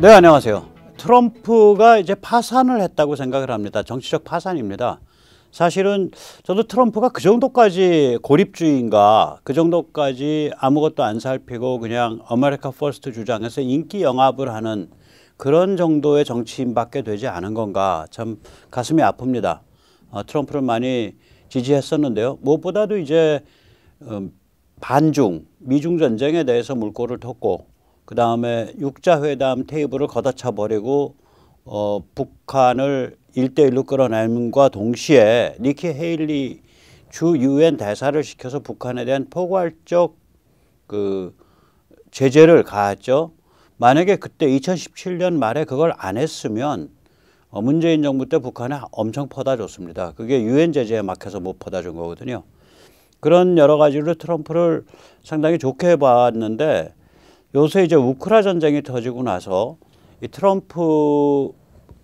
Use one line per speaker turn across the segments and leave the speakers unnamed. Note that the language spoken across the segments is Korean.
네, 안녕하세요. 트럼프가 이제 파산을 했다고 생각을 합니다. 정치적 파산입니다. 사실은 저도 트럼프가 그 정도까지 고립주의인가, 그 정도까지 아무것도 안 살피고 그냥 아메리카 퍼스트 주장해서 인기 영합을 하는 그런 정도의 정치인밖에 되지 않은 건가, 참 가슴이 아픕니다. 트럼프를 많이 지지했었는데요. 무엇보다도 이제 반중, 미중 전쟁에 대해서 물꼬를 텄고, 그 다음에 육자회담 테이블을 걷어차 버리고 북한을 1대1로 끌어내는과 동시에 니키 헤일리 주 유엔 대사를 시켜서 북한에 대한 포괄적 그 제재를 가했죠. 만약에 그때 2017년 말에 그걸 안 했으면 문재인 정부 때 북한에 엄청 퍼다 줬습니다. 그게 유엔 제재에 막혀서 못 퍼다 준 거거든요. 그런 여러 가지로 트럼프를 상당히 좋게 봤는데, 요새 이제 우크라 전쟁이 터지고 나서 이 트럼프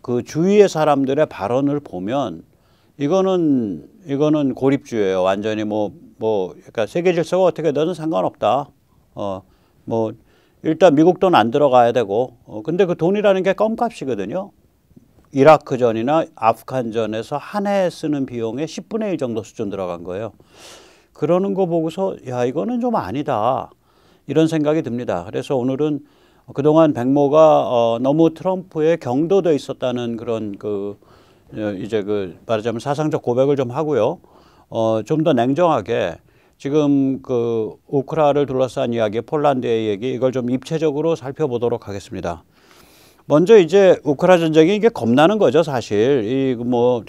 그 주위의 사람들의 발언을 보면 이거는 고립주의예요. 완전히 그러니까 세계 질서가 어떻게 되든 상관없다. 일단 미국 돈 안 들어가야 되고, 근데 그 돈이라는 게 껌값이거든요. 이라크전이나 아프간전에서 한 해 쓰는 비용의 10분의 1 정도 수준 들어간 거예요. 그러는 거 보고서 야, 이거는 좀 아니다, 이런 생각이 듭니다. 그래서 오늘은 그동안 백모가 너무 트럼프에 경도돼 있었다는 그런 이제 말하자면 사상적 고백을 좀 하고요. 좀 더 냉정하게 지금 우크라를 둘러싼 이야기, 폴란드의 얘기, 이걸 좀 입체적으로 살펴보도록 하겠습니다. 먼저 이제 우크라 전쟁이 이게 겁나는 거죠, 사실.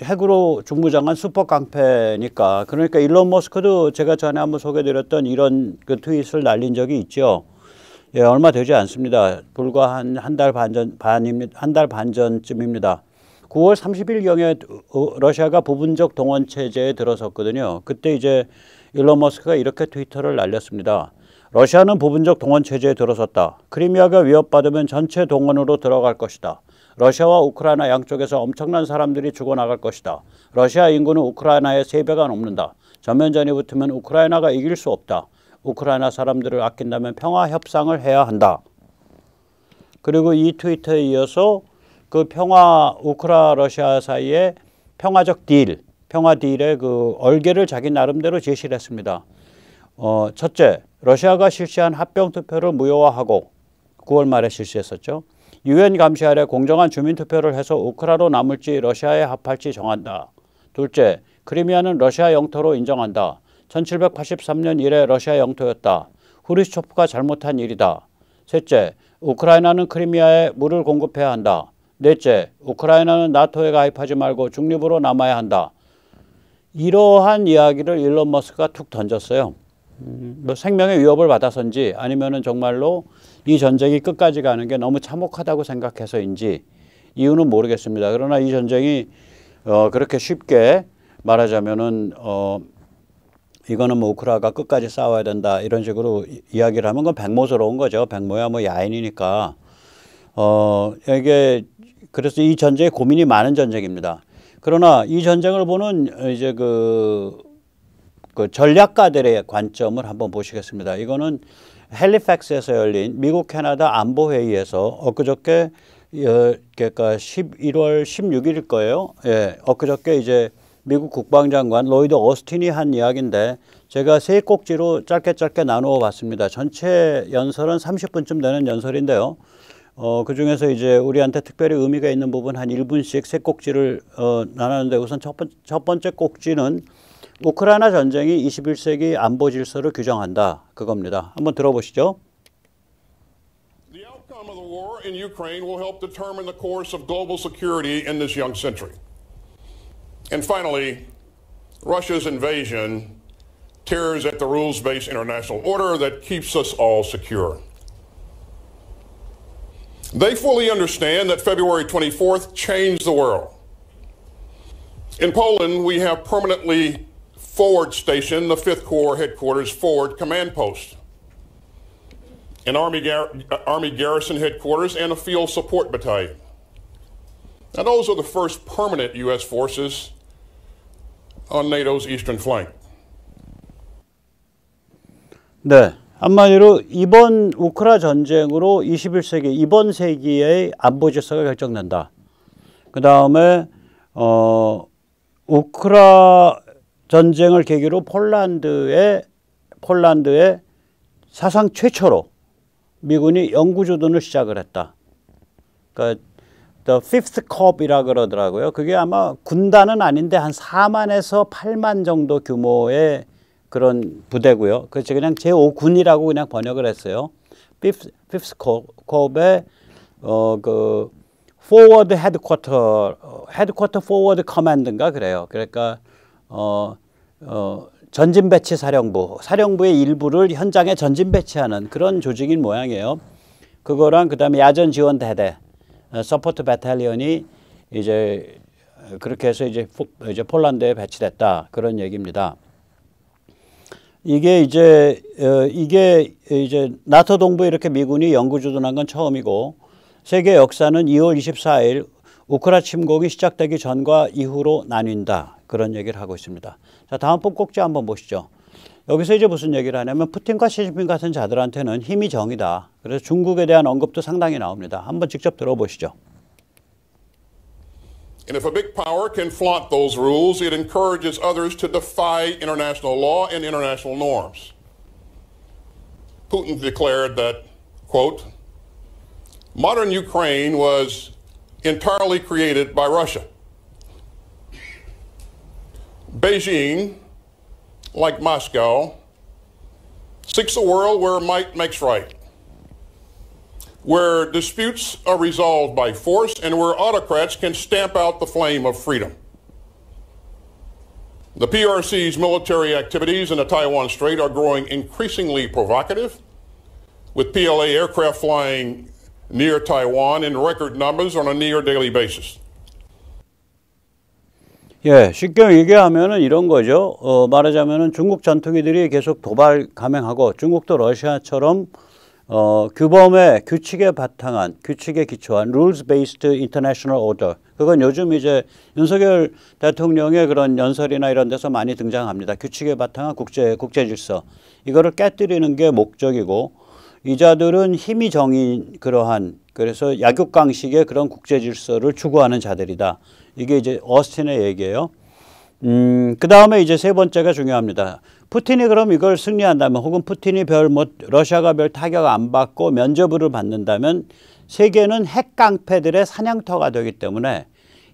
핵으로 중무장한 슈퍼 깡패니까. 그러니까 일론 머스크도 제가 전에 한번 소개드렸던 이런 트윗을 날린 적이 있죠. 예, 얼마 되지 않습니다. 불과 한 달 반 전쯤입니다. 9월 30일경에 러시아가 부분적 동원 체제에 들어섰거든요. 그때 이제 일론 머스크가 이렇게 트위터를 날렸습니다. 러시아는 부분적 동원 체제에 들어섰다. 크리미아가 위협받으면 전체 동원으로 들어갈 것이다. 러시아와 우크라이나 양쪽에서 엄청난 사람들이 죽어나갈 것이다. 러시아 인구는 우크라이나의 3배가 넘는다. 전면전이 붙으면 우크라이나가 이길 수 없다. 우크라이나 사람들을 아낀다면 평화 협상을 해야 한다. 그리고 이 트위터에 이어서 우크라 러시아 사이의 평화적 평화 딜의 얼개를 자기 나름대로 제시를 했습니다. 첫째, 러시아가 실시한 합병 투표를 무효화하고, 9월 말에 실시했었죠. 유엔 감시 아래 공정한 주민 투표를 해서 우크라로 남을지 러시아에 합할지 정한다. 둘째, 크리미아는 러시아 영토로 인정한다. 1783년 이래 러시아 영토였다. 후르시초프가 잘못한 일이다. 셋째, 우크라이나는 크리미아에 물을 공급해야 한다. 넷째, 우크라이나는 나토에 가입하지 말고 중립으로 남아야 한다. 이러한 이야기를 일론 머스크가 툭 던졌어요. 생명의 위협을 받아서인지, 아니면은 정말로 이 전쟁이 끝까지 가는 게 너무 참혹하다고 생각해서인지 이유는 모르겠습니다. 그러나 이 전쟁이 그렇게 쉽게 말하자면은 이거는 우크라가 끝까지 싸워야 된다, 이런 식으로 이야기를 하면 그건 백모스러운 거죠. 백모야 야인이니까. 이게 그래서 이 전쟁에 고민이 많은 전쟁입니다. 그러나 이 전쟁을 보는 이제 전략가들의 관점을 한번 보시겠습니다. 이거는 헬리팩스에서 열린 미국 캐나다 안보회의에서 엊그저께, 그러니까 11월 16일일 거예요. 예, 엊그저께 이제 미국 국방장관 로이드 오스틴이 한 이야기인데, 제가 세 꼭지로 짧게 나누어 봤습니다. 전체 연설은 30분쯤 되는 연설인데요. 그 중에서 이제 우리한테 특별히 의미가 있는 부분 한 1분씩 세 꼭지를 나눴는데, 우선 첫 번째 꼭지는 우크라이나 전쟁이 21세기 안보 질서를 규정한다, 그겁니다. 한번 들어보시죠.
The outcome of the war in Ukraine will help determine the course of global security in this young century. And finally, Russia's invasion tears at the rules-based international order that keeps us all secure. They fully understand that February 24th changed the world. In Poland, we have permanently forward stationed the 5th Corps Headquarters Forward Command Post, an Army Garrison Headquarters, and a Field Support Battalion. Now, those are the first permanent U.S. forces on NATO's eastern flank.
네, 한마디로 이번 우크라 전쟁으로 21세기, 이번 세기의 안보 질서가 결정난다. 그 다음에 우크라 전쟁을 계기로 폴란드의 사상 최초로 미군이 영구주둔을 시작을 했다. 그러니까 The Fifth Corps이라 그러더라고요. 그게 아마 군단은 아닌데 한 4만에서 8만 정도 규모의 그런 부대고요. 그래서 그냥 제5군이라고 그냥 번역을 했어요. Fifth Corps의 그 Forward Headquarter Forward Command인가 그래요. 그러니까 전진 배치 사령부의 일부를 현장에 전진 배치하는 그런 조직인 모양이에요. 그거랑 그다음에 야전 지원 대대 서포트 배탈리언이 이제 그렇게 해서 이제 폴란드에 배치됐다 그런 얘기입니다. 이게 이제 나토 동부에 이렇게 미군이 영구주둔한 건 처음이고 세계 역사는 2월 24일 우크라 침공이 시작되기 전과 이후로 나뉜다 그런 얘기를 하고 있습니다. 자, 다음 번 꼭지 한번 보시죠. 여기서 이제 무슨 얘기를 하냐면 푸틴과 시진핑 같은 자들한테는 힘이 정이다. 그래서 중국에 대한 언급도 상당히 나옵니다. 한번 직접 들어보시죠.
And if a big power can flaunt those rules, it encourages others to defy international law and international norms. Putin declared that, quote, modern Ukraine was entirely created by Russia. Beijing, like Moscow, seeks a world where might makes right, where disputes are resolved by force, and where autocrats can stamp out the flame of freedom. The PRC's military activities in the Taiwan Strait are growing increasingly provocative, with PLA aircraft flying near Taiwan in record numbers on a near daily basis.
예, 쉽게 얘기하면은 이런 거죠. 말하자면은 중국 전투기들이 계속 도발 감행하고 중국도 러시아처럼 규범의 규칙에 바탕한 규칙에 기초한 rules-based international order. 그건 요즘 이제 윤석열 대통령의 그런 연설이나 이런 데서 많이 등장합니다. 규칙에 바탕한 국제 질서. 이거를 깨뜨리는 게 목적이고 이자들은 힘이 정인 그러한 그래서 약육강식의 그런 국제 질서를 추구하는 자들이다. 이게 이제 어스틴의 얘기예요. 그 다음에 이제 세 번째가 중요합니다. 푸틴이 그럼 이걸 승리한다면 혹은 푸틴이 러시아가 별 타격 안 받고 면죄부를 받는다면 세계는 핵 깡패들의 사냥터가 되기 때문에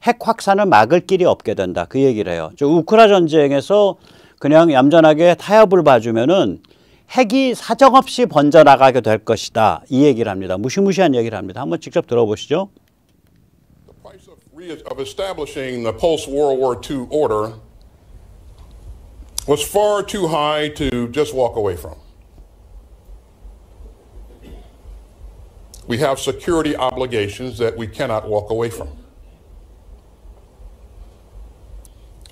핵 확산을 막을 길이 없게 된다. 그 얘기를 해요. 우크라 전쟁에서 그냥 얌전하게 타협을 봐주면은 핵이 사정없이 번져나가게 될 것이다. 이 얘기를 합니다. 무시무시한 얘기를 합니다. 한번 직접 들어보시죠.
Of establishing the post-World War II order was far too high to just walk away from. We have security obligations that we cannot walk away from.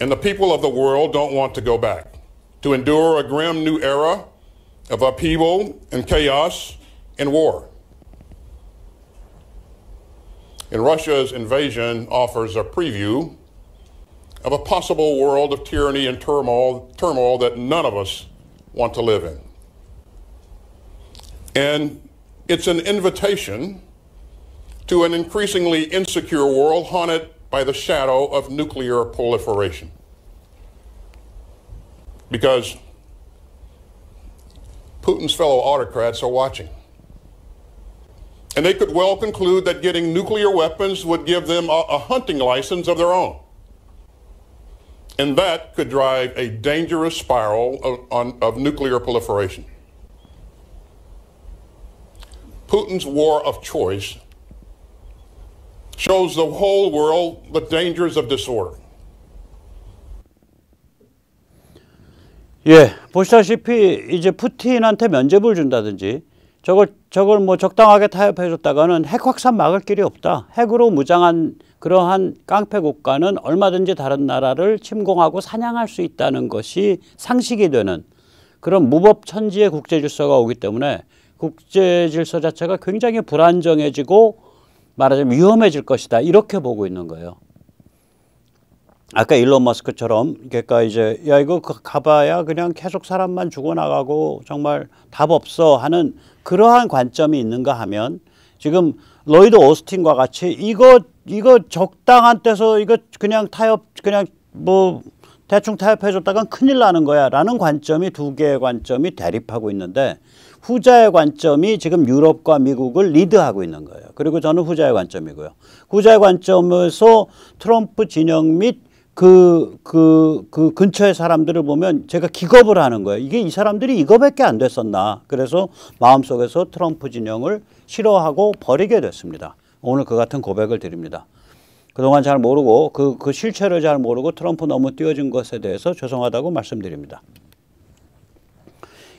And the people of the world don't want to go back, to endure a grim new era of upheaval and chaos and war. And Russia's invasion offers a preview of a possible world of tyranny and turmoil that none of us want to live in. And it's an invitation to an increasingly insecure world haunted by the shadow of nuclear proliferation. Because Putin's fellow autocrats are watching. And they could well conclude that getting nuclear weapons would give them a hunting license of their own. And that could drive a dangerous spiral of nuclear proliferation. Putin's war of choice shows the whole world the dangers of disorder.
예, 보시다시피 이제 푸틴한테 면죄부를 준다든지 저걸 뭐 적당하게 타협해줬다가는 핵 확산 막을 길이 없다. 핵으로 무장한 그러한 깡패 국가는 얼마든지 다른 나라를 침공하고 사냥할 수 있다는 것이 상식이 되는 그런 무법천지의 국제 질서가 오기 때문에 국제 질서 자체가 굉장히 불안정해지고 말하자면 위험해질 것이다. 이렇게 보고 있는 거예요. 아까 일론 머스크처럼 그러니까 이제 야 이거 가봐야 그냥 계속 사람만 죽어나가고 정말 답 없어 하는 그러한 관점이 있는가 하면 지금 로이드 오스틴과 같이 이거 적당한 때서 이거 그냥 타협 그냥 뭐 대충 타협해줬다간 큰일 나는 거야 라는 관점이 두 개의 관점이 대립하고 있는데 후자의 관점이 지금 유럽과 미국을 리드하고 있는 거예요. 그리고 저는 후자의 관점이고요. 후자의 관점에서 트럼프 진영 및 그 근처의 사람들을 보면 제가 기겁을 하는 거예요. 이게 이 사람들이 이거밖에 안 됐었나. 그래서 마음속에서 트럼프 진영을 싫어하고 버리게 됐습니다. 오늘 그 같은 고백을 드립니다. 그동안 잘 모르고 그 실체를 잘 모르고 트럼프 너무 띄워진 것에 대해서 죄송하다고 말씀드립니다.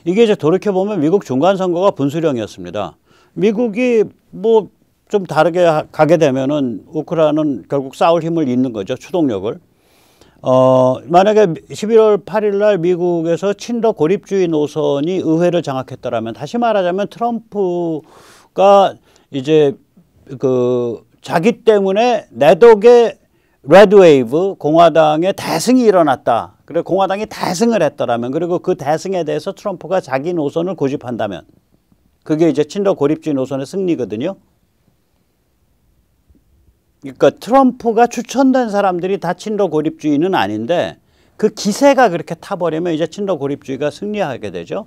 이게 이제 돌이켜보면 미국 중간선거가 분수령이었습니다. 미국이 뭐 좀 다르게 가게 되면은 우크라이나는 결국 싸울 힘을 잃는 거죠. 추동력을. 만약에 11월 8일 날 미국에서 친러 고립주의 노선이 의회를 장악했더라면 다시 말하자면 트럼프가 이제 자기 때문에 내독의 레드웨이브 공화당의 대승이 일어났다. 그리고 공화당이 대승을 했더라면 그리고 그 대승에 대해서 트럼프가 자기 노선을 고집한다면 그게 이제 친러 고립주의 노선의 승리거든요. 그러니까 트럼프가 추천된 사람들이 다 친러 고립주의는 아닌데 그 기세가 그렇게 타버리면 이제 친러 고립주의가 승리하게 되죠.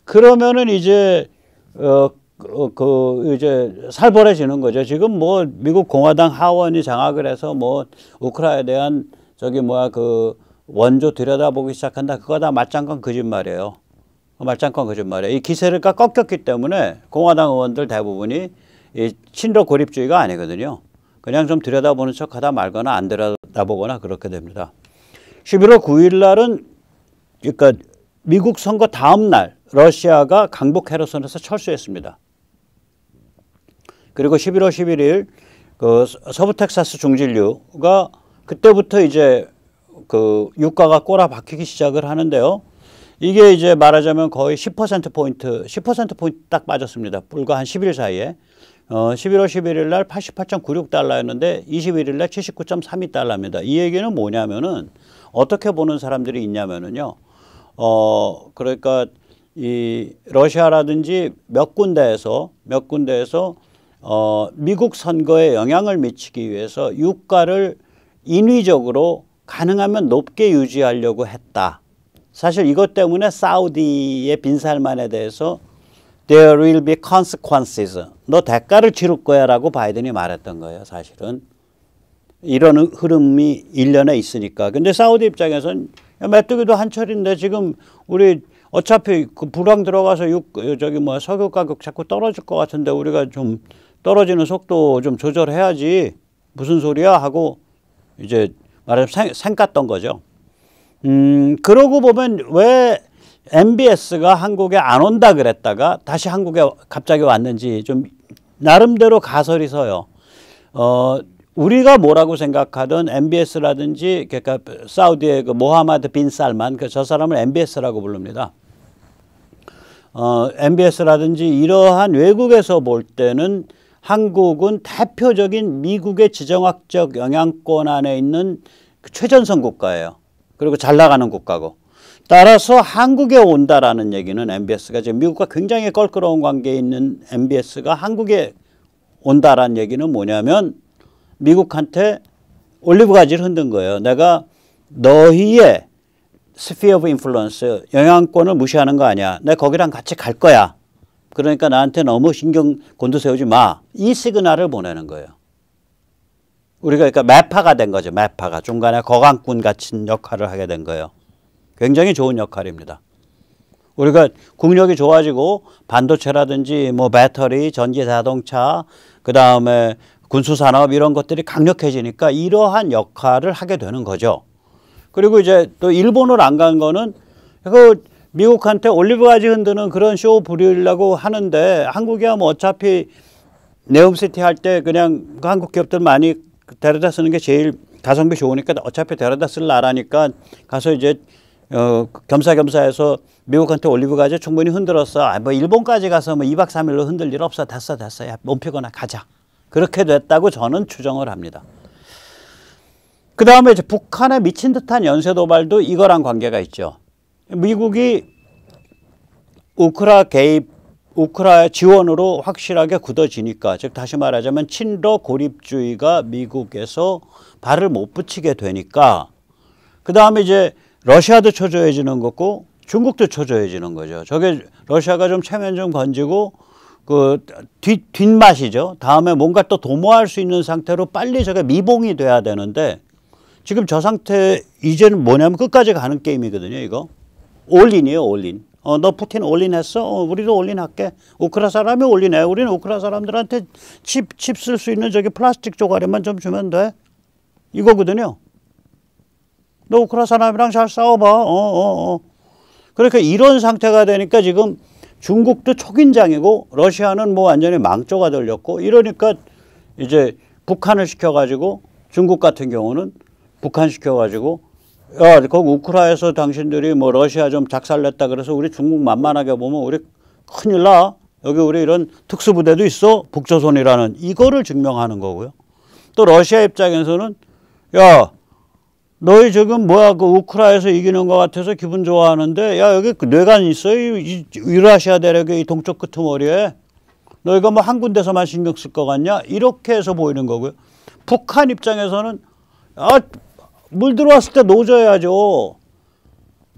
그러면은 이제 이제 살벌해지는 거죠. 지금 뭐 미국 공화당 하원이 장악을 해서 뭐 우크라이나에 대한 원조 들여다보기 시작한다. 그거 다 말짱건 거짓말이에요. 말짱건 거짓말이에요. 이 기세가 꺾였기 때문에 공화당 의원들 대부분이 이 친러 고립주의가 아니거든요. 그냥 좀 들여다보는 척하다 말거나 안 들여다보거나 그렇게 됩니다. 11월 9일 날은 그러니까 미국 선거 다음 날 러시아가 강북 헤르손에서 철수했습니다. 그리고 11월 11일 그 서부 텍사스 중진류가 그때부터 이제 그 유가가 꼬라박히기 시작을 하는데요. 이게 이제 말하자면 거의 10%포인트 딱 빠졌습니다. 불과 한 10일 사이에. 11월 11일 날 88.96달러였는데 21일 날 79.32달러입니다. 이 얘기는 뭐냐면은 어떻게 보는 사람들이 있냐면은요. 그러니까 이 러시아라든지 몇 군데에서 미국 선거에 영향을 미치기 위해서 유가를 인위적으로 가능하면 높게 유지하려고 했다. 사실 이것 때문에 사우디의 빈살만에 대해서 There will be consequences. 너 대가를 치를 거야 라고 바이든이 말했던 거예요. 사실은. 이런 흐름이 1년에 있으니까. 근데 사우디 입장에서는 메뚜기도 한철인데 지금 우리 어차피 그 불황 들어가서 석유 가격 자꾸 떨어질 것 같은데 우리가 좀 떨어지는 속도 좀 조절해야지. 무슨 소리야 하고 이제 말하자면 생 깠던 거죠. 그러고 보면 왜 MBS가 한국에 안 온다 그랬다가 다시 한국에 갑자기 왔는지 좀 나름대로 가설이 서요. 우리가 뭐라고 생각하던 MBS라든지 그러니까 사우디의 그 모하마드 빈 살만 저 사람을 MBS라고 부릅니다. MBS라든지 이러한 외국에서 볼 때는 한국은 대표적인 미국의 지정학적 영향권 안에 있는 최전선 국가예요. 그리고 잘 나가는 국가고. 따라서 한국에 온다라는 얘기는 MBS가 지금 미국과 굉장히 껄끄러운 관계에 있는 MBS가 한국에 온다라는 얘기는 뭐냐면 미국한테 올리브 가지를 흔든 거예요. 내가 너희의 sphere of influence, 영향권을 무시하는 거 아니야. 내가 거기랑 같이 갈 거야. 그러니까 나한테 너무 신경 곤두세우지 마. 이 시그널을 보내는 거예요. 우리가 그러니까 매파가 된 거죠. 매파가. 중간에 거강꾼 같은 역할을 하게 된 거예요. 굉장히 좋은 역할입니다. 우리가 국력이 좋아지고 반도체라든지 뭐 배터리, 전기 자동차, 그 다음에 군수산업 이런 것들이 강력해지니까 이러한 역할을 하게 되는 거죠. 그리고 이제 또 일본을 안 간 거는 그 미국한테 올리브 가지 흔드는 그런 쇼 부리려고 하는데 한국이야 뭐 어차피 네옴시티 할 때 그냥 그 한국 기업들 많이 데려다 쓰는 게 제일 가성비 좋으니까 어차피 데려다 쓸 나라니까 가서 이제 겸사겸사해서 미국한테 올리브 가지 충분히 흔들었어. 뭐 일본까지 가서 뭐 2박 3일로 흔들 일 없어. 됐어. 야, 몸 피거나 가자. 그렇게 됐다고 저는 추정을 합니다. 그 다음에 이제 북한의 미친 듯한 연쇄 도발도 이거랑 관계가 있죠. 미국이 우크라의 지원으로 확실하게 굳어지니까, 즉 다시 말하자면 친러 고립주의가 미국에서 발을 못 붙이게 되니까, 그 다음에 이제 러시아도 초조해지는 거고 중국도 초조해지는 거죠. 저게 러시아가 좀 체면 좀 건지고 그 뒷맛이죠. 다음에 뭔가 또 도모할 수 있는 상태로 빨리 저게 미봉이 돼야 되는데, 지금 저 상태 이제는 뭐냐면 끝까지 가는 게임이거든요. 이거 올인이에요. 올인. 너 푸틴 올인 했어? 우리도 올인 할게. 우크라 사람이 올인해. 우리는 우크라 사람들한테 칩 쓸 수 있는 저기 플라스틱 조가리만 좀 주면 돼. 이거거든요. 너 우크라 사람이랑 잘 싸워봐. 그러니까 이런 상태가 되니까 지금 중국도 초긴장이고 러시아는 뭐 완전히 망조가 들렸고, 이러니까 이제 북한을 시켜가지고, 중국 같은 경우는 북한 시켜가지고, 야, 거기 우크라에서 당신들이 뭐 러시아 좀 작살냈다 그래서 우리 중국 만만하게 보면 우리 큰일 나. 여기 우리 이런 특수부대도 있어. 북조선이라는 이거를 증명하는 거고요. 또 러시아 입장에서는 야, 너희 지금 뭐야 그 우크라에서 이기는 것 같아서 기분 좋아하는데, 야 여기 뇌관 있어. 이 유라시아 대륙의 이 동쪽 끄트머리에 너희가 뭐 한 군데서만 신경 쓸 것 같냐? 이렇게 해서 보이는 거고요. 북한 입장에서는 물 들어왔을 때 노져야죠.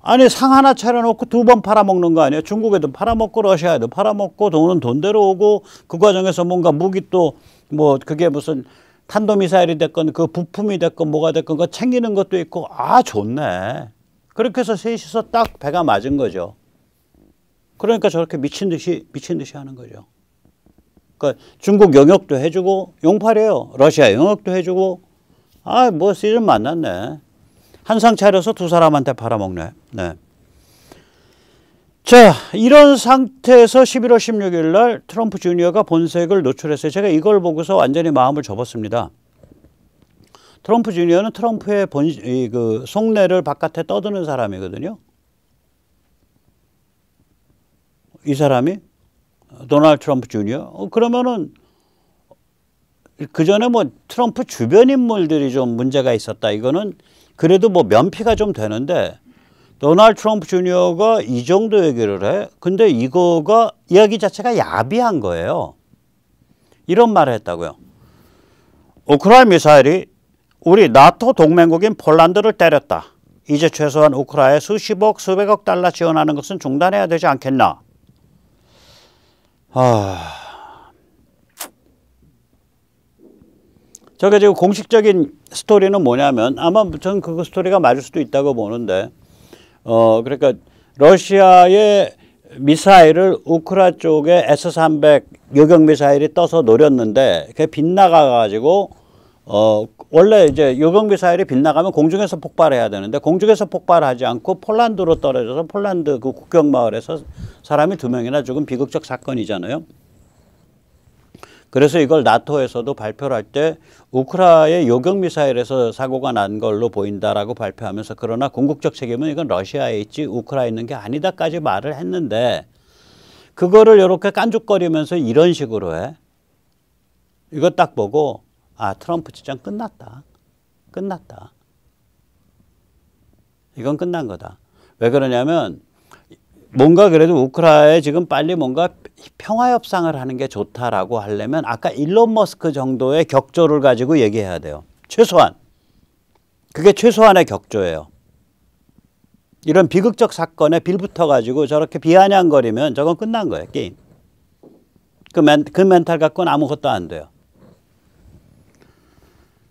아니 상 하나 차려놓고 두 번 팔아먹는 거 아니에요. 중국에도 팔아먹고 러시아에도 팔아먹고 돈은 돈대로 오고, 그 과정에서 뭔가 무기 또 뭐 그게 무슨 탄도미사일이 됐건 그 부품이 됐건 뭐가 됐건 그거 챙기는 것도 있고, 좋네. 그렇게 해서 셋이서 딱 배가 맞은 거죠. 그러니까 저렇게 미친 듯이 하는 거죠. 그러니까 중국 영역도 해주고, 용팔이에요. 러시아 영역도 해주고, 뭐 시즌 만났네. 한 상 차려서 두 사람한테 팔아먹네. 네. 자, 이런 상태에서 11월 16일 날 트럼프 주니어가 본색을 노출했어요. 제가 이걸 보고서 완전히 마음을 접었습니다. 트럼프 주니어는 트럼프의 그 속내를 바깥에 떠드는 사람이거든요. 이 사람이 도널드 트럼프 주니어. 그러면은 그 전에 뭐 트럼프 주변 인물들이 좀 문제가 있었다. 이거는 그래도 뭐 면피가 좀 되는데, 도널드 트럼프 주니어가 이 정도 얘기를 해. 근데 이거가 이야기 자체가 야비한 거예요. 이런 말을 했다고요. 우크라이나 미사일이 우리 나토 동맹국인 폴란드를 때렸다. 이제 최소한 우크라이나에 수십억, 수백억 달러 지원하는 것은 중단해야 되지 않겠나. 저게 지금 공식적인 스토리는 뭐냐면, 아마 저는 그 스토리가 맞을 수도 있다고 보는데, 그러니까 러시아의 미사일을 우크라 쪽에 S-300 요격 미사일이 떠서 노렸는데, 그게 빗나가가지고, 원래 이제 요격 미사일이 빗나가면 공중에서 폭발해야 되는데, 공중에서 폭발하지 않고 폴란드로 떨어져서 폴란드 그 국경 마을에서 사람이 2명이나 죽은 비극적 사건이잖아요. 그래서 이걸 나토에서도 발표를 할 때 우크라이나의 요격 미사일에서 사고가 난 걸로 보인다라고 발표하면서, 그러나 궁극적 책임은 이건 러시아에 있지 우크라이나에 있는 게 아니다까지 말을 했는데, 그거를 이렇게 깐죽거리면서 이런 식으로 해. 이거 딱 보고 트럼프 주장 끝났다. 이건 끝난 거다. 왜 그러냐면, 뭔가 그래도 우크라이나에 지금 빨리 뭔가 평화협상을 하는 게 좋다라고 하려면 아까 일론 머스크 정도의 격조를 가지고 얘기해야 돼요. 최소한. 그게 최소한의 격조예요. 이런 비극적 사건에 빌붙어 가지고 저렇게 비아냥거리면 저건 끝난 거예요. 게임. 그 멘탈 갖고는 아무것도 안 돼요.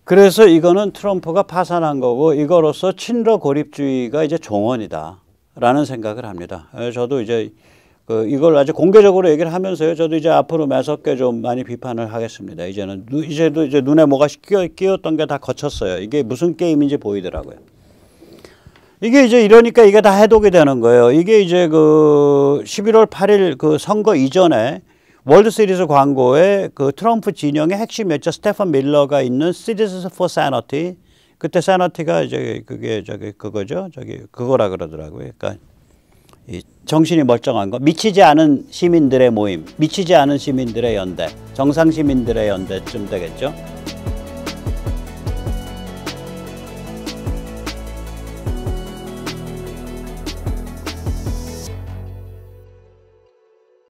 그래서 이거는 트럼프가 파산한 거고, 이거로서 친러 고립주의가 이제 종언이다 라는 생각을 합니다. 저도 이제 이걸 아주 공개적으로 얘기를 하면서요, 저도 이제 앞으로 매섭게 좀 많이 비판을 하겠습니다. 이제는 이제 눈에 뭐가 끼었던 게 다 거쳤어요. 이게 무슨 게임인지 보이더라고요. 이게 이제 이러니까 이게 다 해독이 되는 거예요. 이게 이제 그 11월 8일 그 선거 이전에 월드 시리즈 광고에 그 트럼프 진영의 핵심이었죠. 스테판 밀러가 있는 Citizens for Sanity. 그때 사너티가 이제 그게 그거죠. 그거라 그러더라고요. 그러니까 이 정신이 멀쩡한 거, 미치지 않은 시민들의 모임, 미치지 않은 시민들의 연대, 정상 시민들의 연대쯤 되겠죠.